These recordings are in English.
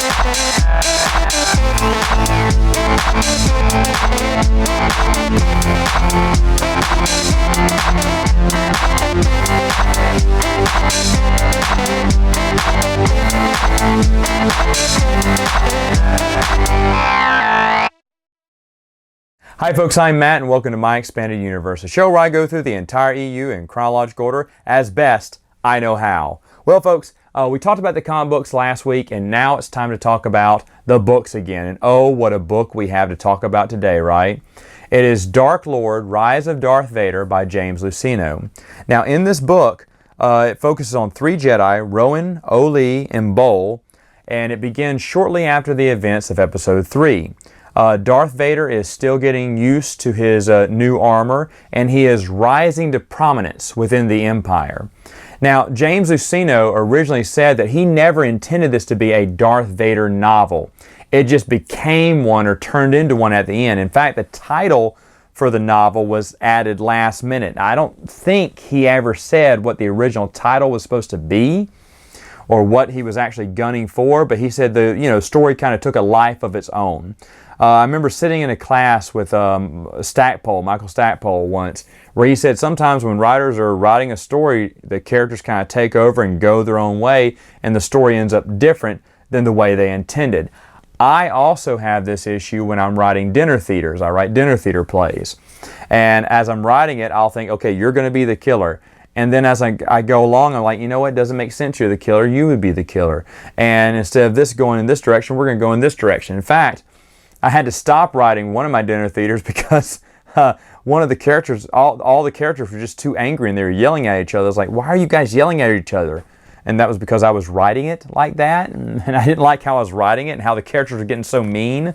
Hi folks, I'm Matt and welcome to My Expanded Universe, a show where I go through the entire EU in chronological order as best I know how. Well folks, we talked about the comic books last week and now it's time to talk about the books again. And oh, what a book we have to talk about today, right? It is Dark Lord, Rise of Darth Vader by James Luceno. Now in this book, it focuses on three Jedi, Rowan, Oli, and Bol, and it begins shortly after the events of Episode 3. Darth Vader is still getting used to his new armor, and he is rising to prominence within the Empire. Now, James Luceno originally said that he never intended this to be a Darth Vader novel. It just became one or turned into one at the end. In fact, the title for the novel was added last minute. I don't think he ever said what the original title was supposed to be or what he was actually gunning for, but he said the story kind of took a life of its own. I remember sitting in a class with Michael Stackpole once, where he said sometimes when writers are writing a story, the characters kind of take over and go their own way, and the story ends up different than the way they intended. I also have this issue when I'm writing dinner theaters. I write dinner theater plays. And as I'm writing it, I'll think, okay, you're going to be the killer. And then as I go along, I'm like, you know what, it doesn't make sense you're the killer, you would be the killer. And instead of this going in this direction, we're going to go in this direction. In fact, I had to stop writing one of my dinner theaters because one of the characters, all the characters were just too angry and they were yelling at each other. I was like, why are you guys yelling at each other? And that was because I was writing it like that, and I didn't like how I was writing it and how the characters were getting so mean.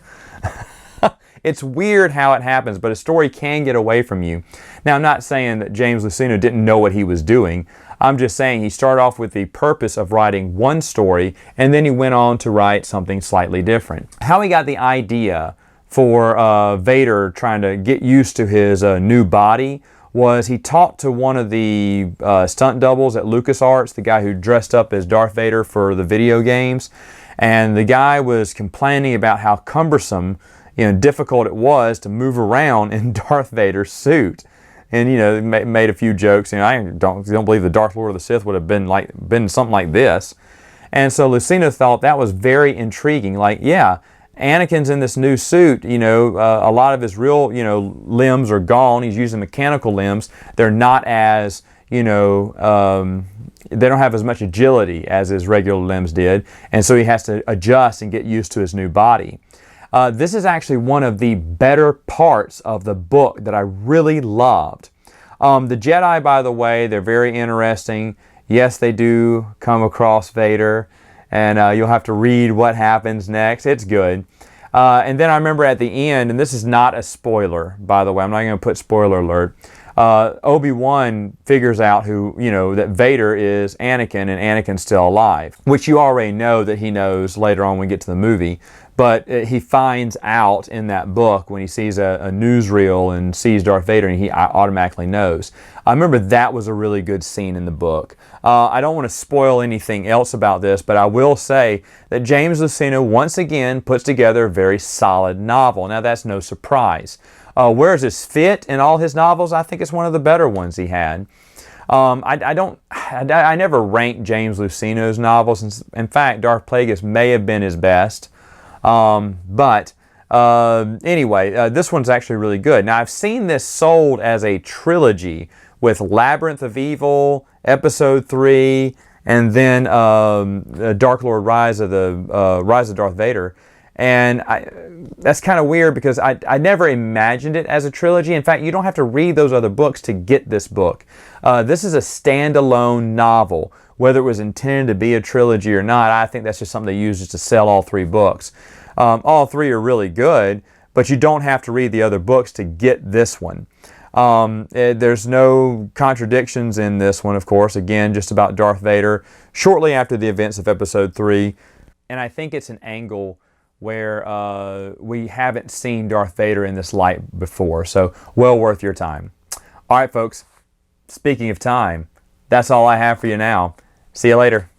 It's weird how it happens, but a story can get away from you. Now, I'm not saying that James Luceno didn't know what he was doing. I'm just saying he started off with the purpose of writing one story, and then he went on to write something slightly different. How he got the idea for Vader trying to get used to his new body was he talked to one of the stunt doubles at LucasArts, the guy who dressed up as Darth Vader for the video games, and the guy was complaining about how cumbersome, difficult it was to move around in Darth Vader's suit. And made a few jokes. I don't believe the Dark Lord of the Sith would have been something like this. And so Luceno thought that was very intriguing. Like, yeah, Anakin's in this new suit. A lot of his real limbs are gone. He's using mechanical limbs. They're not as they don't have as much agility as his regular limbs did, and so he has to adjust and get used to his new body. This is actually one of the better parts of the book that I really loved. The Jedi, by the way, they're very interesting. Yes, they do come across Vader, and you'll have to read what happens next. It's good. And then I remember at the end, and this is not a spoiler, by the way. I'm not going to put spoiler alert. Obi-Wan figures out that Vader is Anakin and Anakin's still alive, which you already know that he knows later on when we get to the movie. But he finds out in that book when he sees a newsreel and sees Darth Vader, and he automatically knows. I remember that was a really good scene in the book. I don't want to spoil anything else about this, but I will say that James Luceno once again puts together a very solid novel. Now that's no surprise. Where does this fit in all his novels? I think it's one of the better ones he had. I never ranked James Luceno's novels. In fact, Darth Plagueis may have been his best. Anyway, this one's actually really good. Now, I've seen this sold as a trilogy with Labyrinth of Evil, Episode 3, and then Dark Lord Rise of Darth Vader. And that's kind of weird because I never imagined it as a trilogy. In fact, you don't have to read those other books to get this book. This is a standalone novel. Whether it was intended to be a trilogy or not, I think that's just something they use just to sell all three books. All three are really good, but you don't have to read the other books to get this one. There's no contradictions in this one, of course. Again, just about Darth Vader shortly after the events of Episode 3. And I think it's an angle where we haven't seen Darth Vader in this light before. So, well worth your time. All right, folks. Speaking of time, that's all I have for you now. See you later.